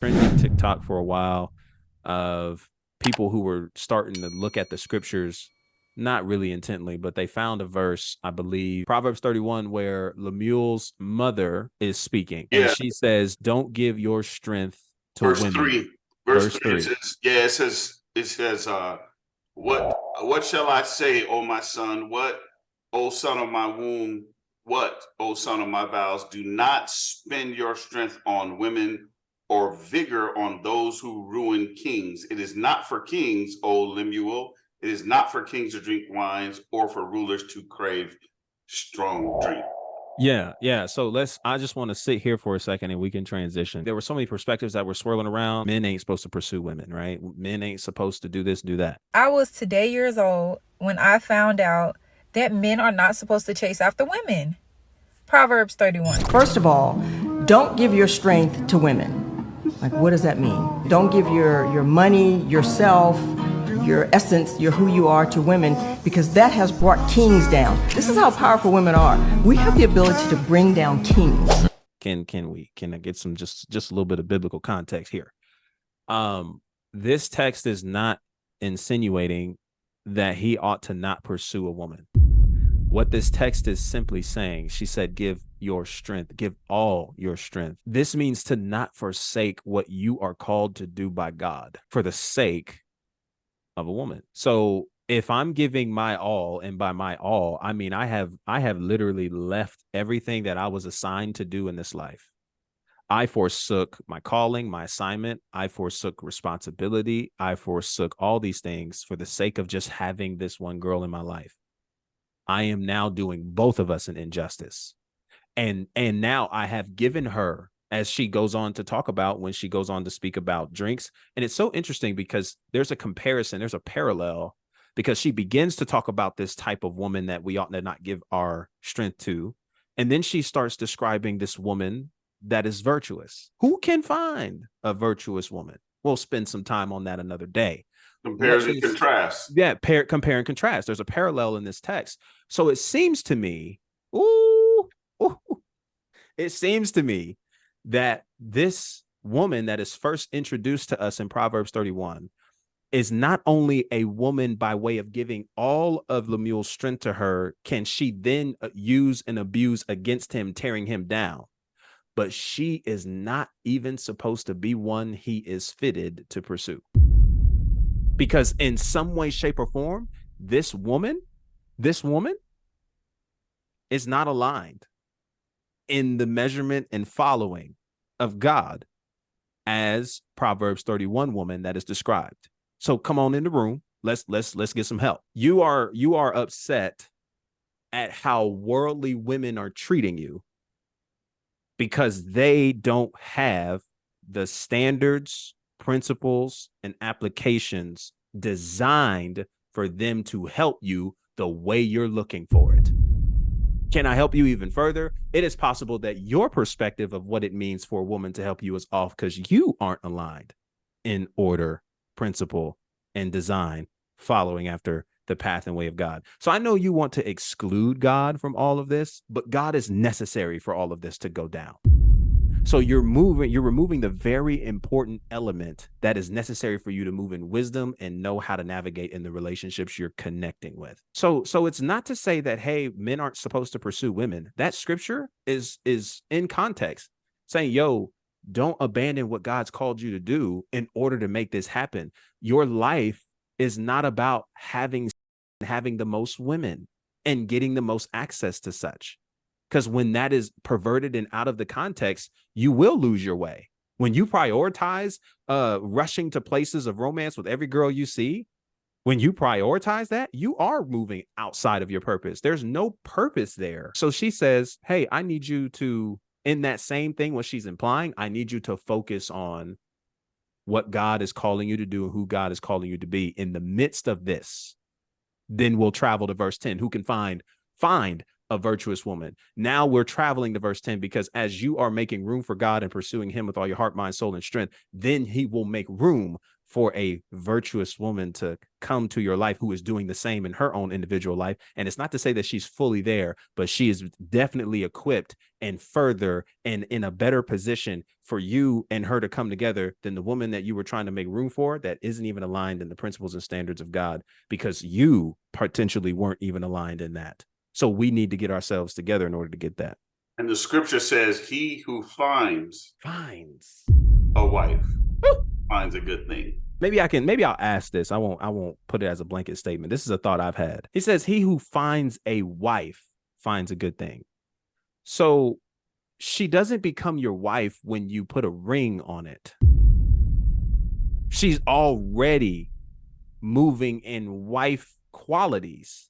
trending TikTok for a while of people who were starting to look at the scriptures, not really intently, but they found a verse, I believe, Proverbs 31, where Lemuel's mother is speaking. And Yeah, she says, don't give your strength to verse women. three. Verse Verse three. It 3. says, yeah, it says, what shall I say, O my son? What, O son of my womb? What, O son of my vows? Do not spend your strength on women or vigor on those who ruin kings. It is not for kings, O Lemuel. It is not for kings to drink wines or for rulers to crave strong drink. Yeah, yeah. So I just want to sit here for a second and we can transition. There were so many perspectives that were swirling around. Men ain't supposed to pursue women, right? Men ain't supposed to do this, do that. I was today years old when I found out that men are not supposed to chase after women. Proverbs 31. First of all, don't give your strength to women. Like, what does that mean? Don't give your money, yourself, your essence, your who you are to women, because that has brought kings down. This is how powerful women are. We have the ability to bring down kings. Can I get some just a little bit of biblical context here? This text is not insinuating that he ought to not pursue a woman. What this text is simply saying, she said, give your strength, give all your strength. This means to not forsake what you are called to do by God for the sake of a woman. So if I'm giving my all, and by my all, I mean I have literally left everything that I was assigned to do in this life. I forsook my calling, my assignment. I forsook responsibility. I forsook all these things for the sake of just having this one girl in my life. I am now doing both of us an injustice. And now I have given her, as she goes on to talk about when she goes on to speak about drinks. And it's so interesting because there's a comparison, there's a parallel, because she begins to talk about this type of woman that we ought to not give our strength to. And then she starts describing this woman that is virtuous. Who can find a virtuous woman? We'll spend some time on that another day. Compares and contrasts. Yeah, compare and contrast. There's a parallel in this text. So it seems to me, ooh, it seems to me that this woman that is first introduced to us in Proverbs 31 is not only a woman by way of giving all of Lemuel's strength to her, can she then use and abuse against him, tearing him down, but she is not even supposed to be one he is fitted to pursue. Because in some way, shape, or form, this woman is not aligned in the measurement and following of God as Proverbs 31 woman that is described. So come on in the room. Let's get some help. You are upset at how worldly women are treating you because they don't have the standards, principles, and applications designed for them to help you the way you're looking for it. Can I help you even further? It is possible that your perspective of what it means for a woman to help you is off because you aren't aligned in order, principle, and design, following after the path and way of God. So I know you want to exclude God from all of this, but God is necessary for all of this to go down. So you're removing the very important element that is necessary for you to move in wisdom and know how to navigate in the relationships you're connecting with. So it's not to say that, hey, men aren't supposed to pursue women. That scripture is in context saying, yo, don't abandon what God's called you to do in order to make this happen. Your life is not about having the most women and getting the most access to such. Because when that is perverted and out of the context, you will lose your way. When you prioritize rushing to places of romance with every girl you see, when you prioritize that, you are moving outside of your purpose. There's no purpose there. So she says, hey, I need you to, in that same thing, what she's implying, I need you to focus on what God is calling you to do and who God is calling you to be in the midst of this. Then we'll travel to verse 10. Who can find a virtuous woman? Now we're traveling to verse 10 because as you are making room for God and pursuing him with all your heart, mind, soul, and strength, then he will make room for a virtuous woman to come to your life who is doing the same in her own individual life. And it's not to say that she's fully there, but she is definitely equipped and further and in a better position for you and her to come together than the woman that you were trying to make room for that isn't even aligned in the principles and standards of God, because you potentially weren't even aligned in that. So we need to get ourselves together in order to get that. And the scripture says, he who finds Finds a wife finds a good thing. Maybe I'll ask this. I won't put it as a blanket statement. This is a thought I've had. He says, he who finds a wife finds a good thing. So she doesn't become your wife when you put a ring on it. She's already moving in wife qualities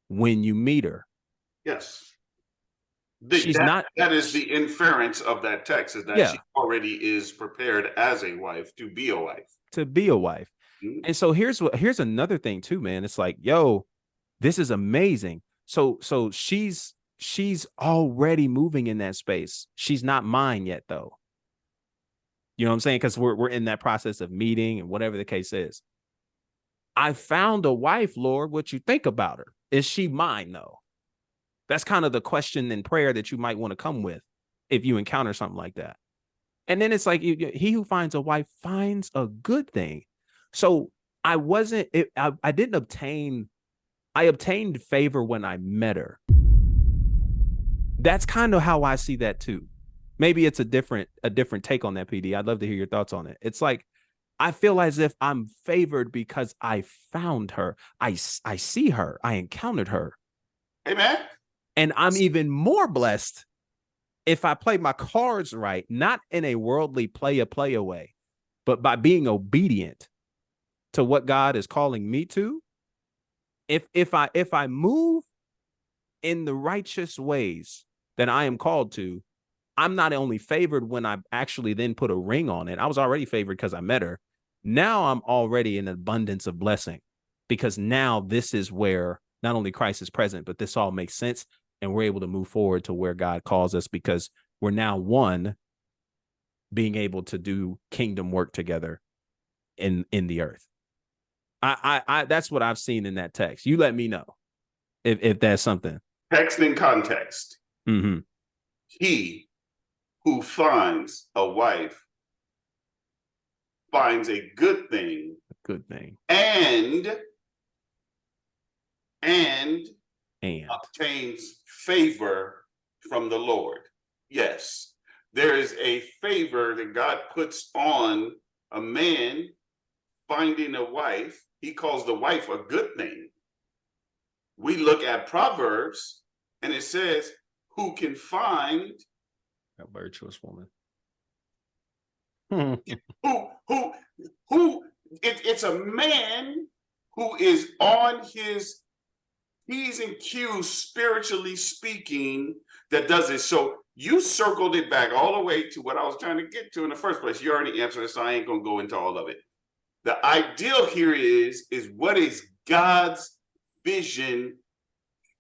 when you meet her. Yes. She's not. That is the inference of that text, is that she already is prepared as a wife to be a wife. To be a wife. Mm-hmm. And so here's another thing too, man. It's like, yo, this is amazing. So she's already moving in that space. She's not mine yet, though. You know what I'm saying? Because we're in that process of meeting and whatever the case is. I found a wife, Lord. What you think about her? Is she mine, though? That's kind of the question and prayer that you might want to come with if you encounter something like that. And then it's like, he who finds a wife finds a good thing. So I obtained favor when I met her. That's kind of how I see that too. Maybe it's a different take on that, PD. I'd love to hear your thoughts on it. It's like, I feel as if I'm favored because I found her. I see her. I encountered her. Amen. And I'm even more blessed if I play my cards right, not in a worldly play way, but by being obedient to what God is calling me to. If I move in the righteous ways that I am called to, I'm not only favored when I actually then put a ring on it. I was already favored because I met her. Now I'm already in abundance of blessing, because now this is where not only Christ is present, but this all makes sense. And we're able to move forward to where God calls us, because we're now one, being able to do kingdom work together in the earth. I that's what I've seen in that text. You let me know if that's something. Text in context. Mm-hmm. He who finds a wife finds a good thing. A good thing. And obtains favor from the Lord. Yes, there is a favor that God puts on a man finding a wife. He calls the wife a good thing. We look at Proverbs and it says, who can find a virtuous woman? It's a man who is on his P's and Q's, spiritually speaking, that does it. So you circled it back all the way to what I was trying to get to in the first place. You already answered it, so I ain't going to go into all of it. The ideal here is what is God's vision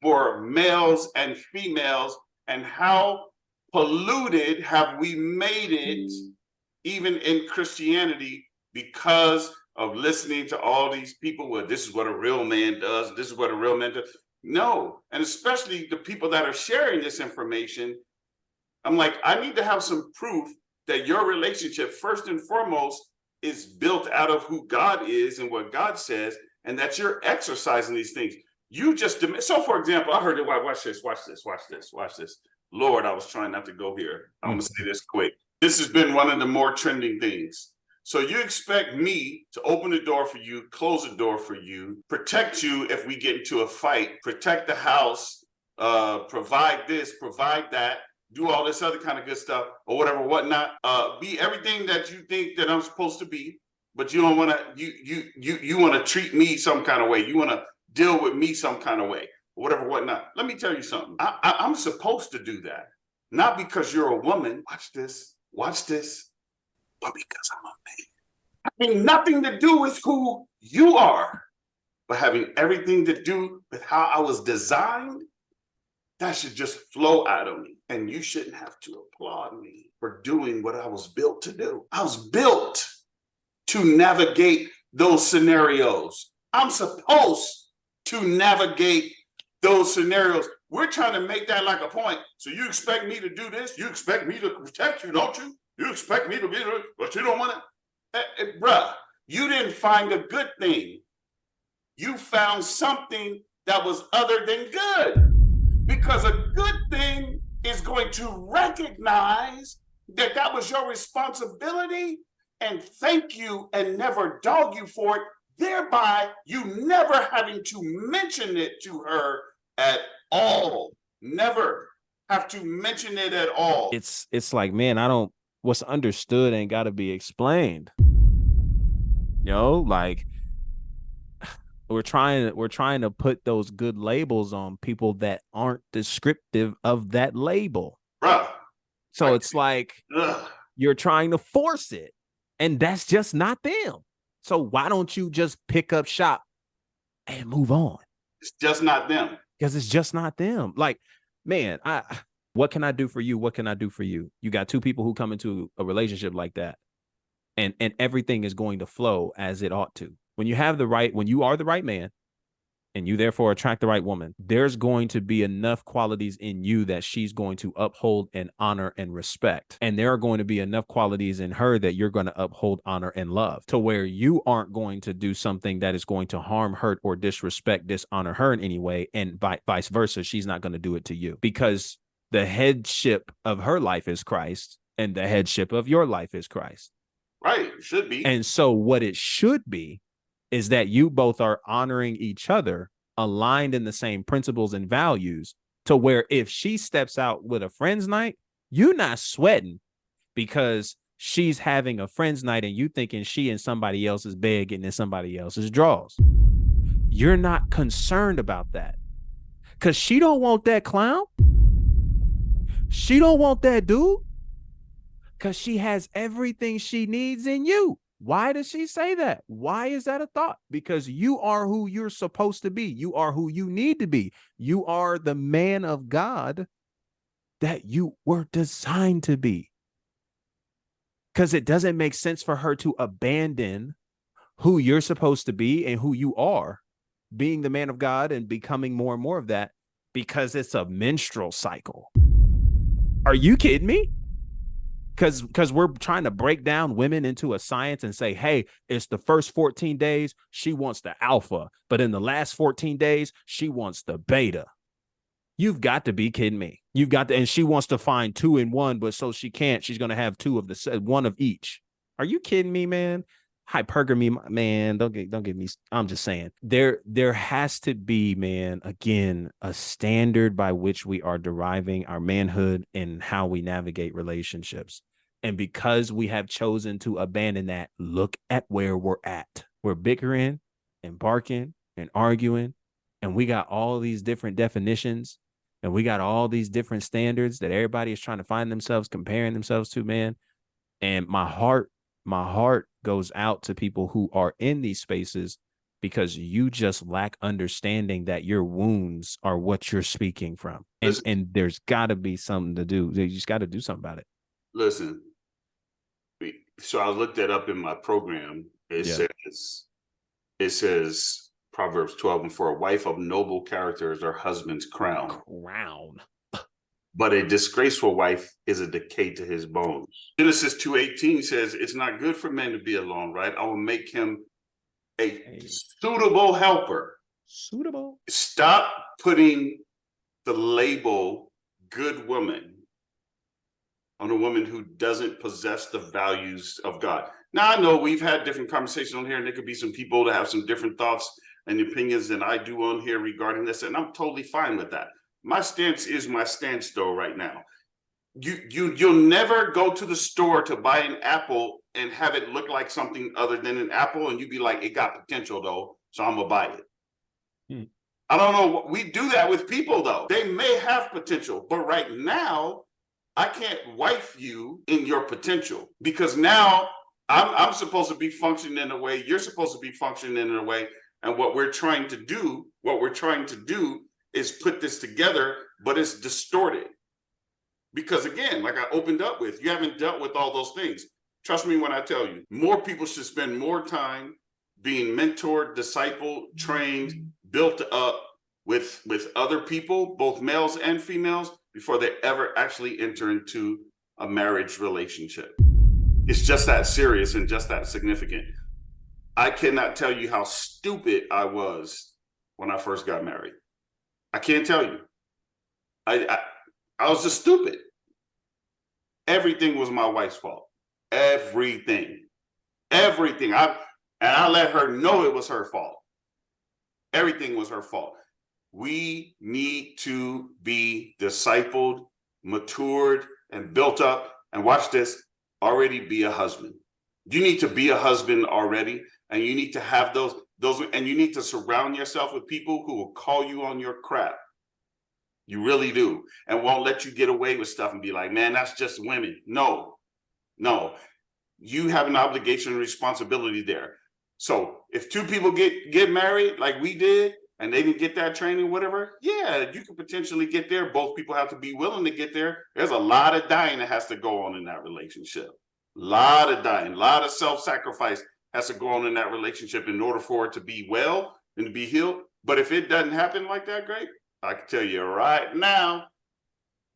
for males and females, and how polluted have we made it, even in Christianity, because of listening to all these people. Well, this is what a real man does. This is what a real man does. No. And especially the people that are sharing this information, I'm like, I need to have some proof that your relationship, first and foremost, is built out of who God is and what God says, and that you're exercising these things. You just, so for example, I heard it, watch this. Lord, I was trying not to go here. I'm going to say this quick. This has been one of the more trending things. So you expect me to open the door for you, close the door for you, protect you if we get into a fight, protect the house, provide this, provide that, do all this other kind of good stuff or whatever, whatnot, be everything that you think that I'm supposed to be, but you don't want to, you want to treat me some kind of way. You want to deal with me some kind of way, or whatever, whatnot. Let me tell you something. I'm supposed to do that, not because you're a woman. Watch this, but because I'm a man. Having nothing to do with who you are, but having everything to do with how I was designed. That should just flow out of me. And you shouldn't have to applaud me for doing what I was built to do. I was built to navigate those scenarios. I'm supposed to navigate those scenarios. We're trying to make that like a point. So you expect me to do this? You expect me to protect you, don't you? You expect me to be, but you don't want to. Bruh, you didn't find a good thing. You found something that was other than good. Because a good thing is going to recognize that that was your responsibility and thank you and never dog you for it, thereby you never having to mention it to her at all. Never have to mention it at all. It's like, man, what's understood ain't got to be explained. Like we're trying to put those good labels on people that aren't descriptive of that label. Bruh. So it's like you're trying to force it, and that's just not them. So why don't you just pick up shop and move on? It's just not them. Because it's just not them. Like, man, what can I do for you? What can I do for you? You got two people who come into a relationship like that, and everything is going to flow as it ought to. When you are the right man, and you therefore attract the right woman, there's going to be enough qualities in you that she's going to uphold and honor and respect. And there are going to be enough qualities in her that you're going to uphold, honor, and love, to where you aren't going to do something that is going to harm, hurt, or disrespect, dishonor her in any way. And vice versa, she's not going to do it to you, because the headship of her life is Christ and the headship of your life is Christ. Right, it should be. And so what it should be is that you both are honoring each other, aligned in the same principles and values, to where if she steps out with a friend's night, you're not sweating because she's having a friend's night and you thinking she in somebody else's bed getting in somebody else's drawers. You're not concerned about that because she don't want that clown. She don't want that dude because she has everything she needs in you. Why does she say that? Why is that a thought? Because you are who you're supposed to be. You are who you need to be. You are the man of God that you were designed to be. Because it doesn't make sense for her to abandon who you're supposed to be and who you are, being the man of God and becoming more and more of that, because it's a menstrual cycle. Are you kidding me? Because we're trying to break down women into a science and say, hey, it's the first 14 days, she wants the alpha, but in the last 14 days, she wants the beta. You've got to be kidding me. And she wants to find 2 in 1, but so she can't, she's going to have 2 of one of each. Are you kidding me, man? Hypergamy, man, don't get me. I'm just saying there has to be, man, again, a standard by which we are deriving our manhood and how we navigate relationships. And because we have chosen to abandon that, look at where we're at. We're bickering and barking and arguing, and we got all these different definitions, and we got all these different standards that everybody is trying to find themselves, comparing themselves to, man. And my heart goes out to people who are in these spaces, because you just lack understanding that your wounds are what you're speaking from. And there's got to be something to do. You just got to do something about it. Listen, so I looked that up in my program. It says Proverbs 12:4, for a wife of noble character is her husband's crown. But a disgraceful wife is a decay to his bones. Genesis 2:18 says, it's not good for men to be alone, right? I will make him a suitable helper. Suitable. Stop putting the label good woman on a woman who doesn't possess the values of God. Now, I know we've had different conversations on here, and there could be some people that have some different thoughts and opinions than I do on here regarding this, and I'm totally fine with that. My stance is my stance though right now. You'll never go to the store to buy an apple and have it look like something other than an apple, and you be like, it got potential though, so I'm gonna buy it. I don't know. We do that with people though. They may have potential, but right now, I can't wife you in your potential, because now I'm supposed to be functioning in a way, you're supposed to be functioning in a way, and what we're trying to do is put this together, but it's distorted. Because again, like I opened up with, you haven't dealt with all those things. Trust me when I tell you, more people should spend more time being mentored, discipled, trained, built up with other people, both males and females, before they ever actually enter into a marriage relationship. It's just that serious and just that significant. I cannot tell you how stupid I was when I first got married. I can't tell you. I was just stupid. Everything was my wife's fault. Everything. I let her know it was her fault. Everything was her fault. We need to be discipled, matured, and built up. And watch this, already be a husband. You need to be a husband already, and you need to have those, and you need to surround yourself with people who will call you on your crap. You really do, and won't let you get away with stuff and be like, man, that's just women. No, you have an obligation and responsibility there. So if two people get married like we did, and they didn't get that training, whatever, yeah, you could potentially get there. Both people have to be willing to get there. There's a lot of dying that has to go on in that relationship. A lot of dying, a lot of self-sacrifice has to go on in that relationship in order for it to be well and to be healed. But if it doesn't happen like that, Grape, I can tell you right now,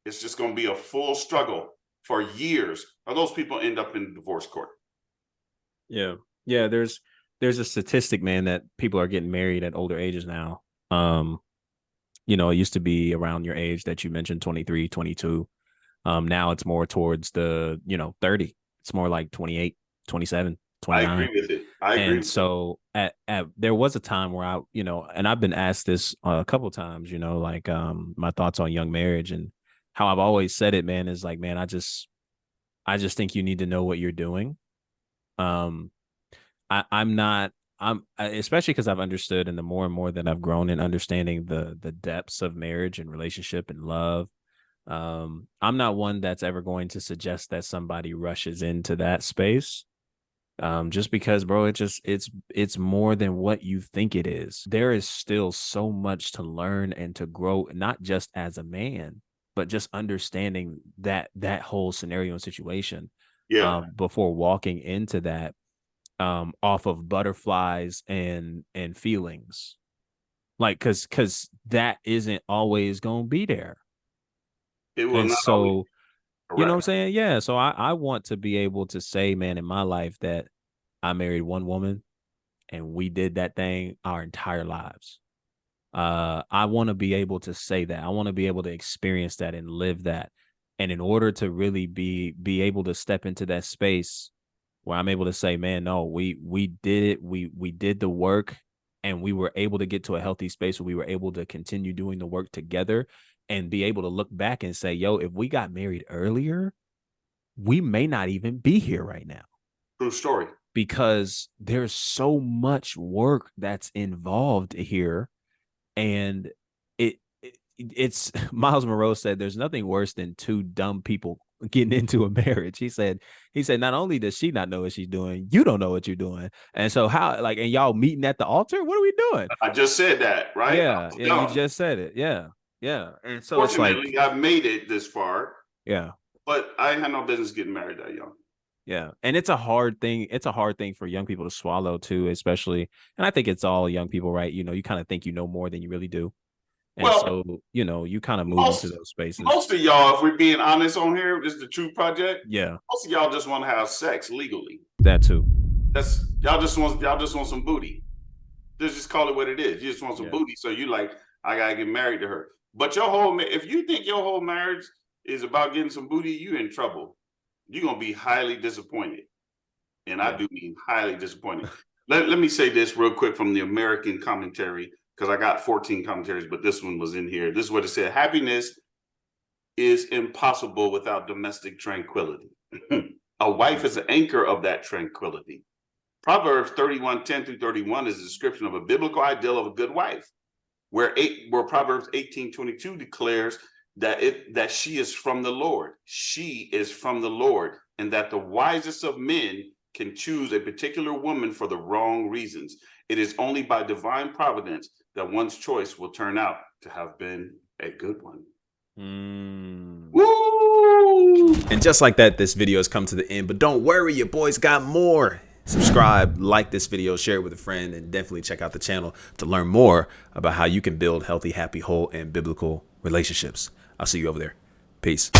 it's just going to be a full struggle for years, or those people end up in divorce court. Yeah. There's a statistic, man, that people are getting married at older ages now. It used to be around your age that you mentioned, 23, 22. Now it's more towards the 30. It's more like 28, 27, 29. I agree with it. I agree. And so at there was a time where I, and I've been asked this a couple of times, my thoughts on young marriage, and how I've always said it, man, is like, man, I just think you need to know what you're doing. I'm especially because I've understood, and the more and more that I've grown in understanding the depths of marriage and relationship and love, I'm not one that's ever going to suggest that somebody rushes into that space. Just because, bro, it's more than what you think it is. There is still so much to learn and to grow, not just as a man, but just understanding that whole scenario and situation. Yeah. Before walking into that, off of butterflies and feelings, like, because that isn't always gonna be there. It will And not so always. you know what I'm saying? Yeah. So I want to be able to say, man, in my life that I married one woman and we did that thing our entire lives. I want to be able to say that. I want to be able to experience that and live that. And in order to really be able to step into that space where I'm able to say, man, no, we did it. We did the work, and we were able to get to a healthy space where we were able to continue doing the work together and be able to look back and say, yo, if we got married earlier, we may not even be here right now. True story. Because there's so much work that's involved here. And it's Miles Monroe said there's nothing worse than two dumb people getting into a marriage. He said not only does she not know what she's doing, you don't know what you're doing. And so and y'all meeting at the altar? What are we doing? I just said that, right? Yeah, you just said it. Yeah. And so fortunately, I've made it this far. Yeah. But I had no business getting married that young. Yeah. And it's a hard thing. It's a hard thing for young people to swallow too, especially. And I think it's all young people, right? You kind of think you know more than you really do. And so, you kind of move into those spaces. Most of y'all, if we're being honest on here, this is the True Project. Yeah. Most of y'all just want to have sex legally. That too. Y'all just want some booty. Just call it what it is. You just want some booty. So you like, I gotta get married to her. But if you think your whole marriage is about getting some booty, you in trouble. You're gonna be highly disappointed. And I do mean highly disappointed. Let me say this real quick from the American commentary, because I got 14 commentaries, but this one was in here. This is what it said. Happiness is impossible without domestic tranquility. A wife is the anchor of that tranquility. Proverbs 31:10-31 is a description of a biblical ideal of a good wife, where Proverbs 18:22 declares that she is from the Lord. She is from the Lord, and that the wisest of men can choose a particular woman for the wrong reasons. It is only by divine providence that one's choice will turn out to have been a good one. Mm. Woo! And just like that, this video has come to the end. But don't worry, your boys got more. Subscribe, like this video, share it with a friend, and definitely check out the channel to learn more about how you can build healthy, happy, whole, and biblical relationships. I'll see you over there. Peace.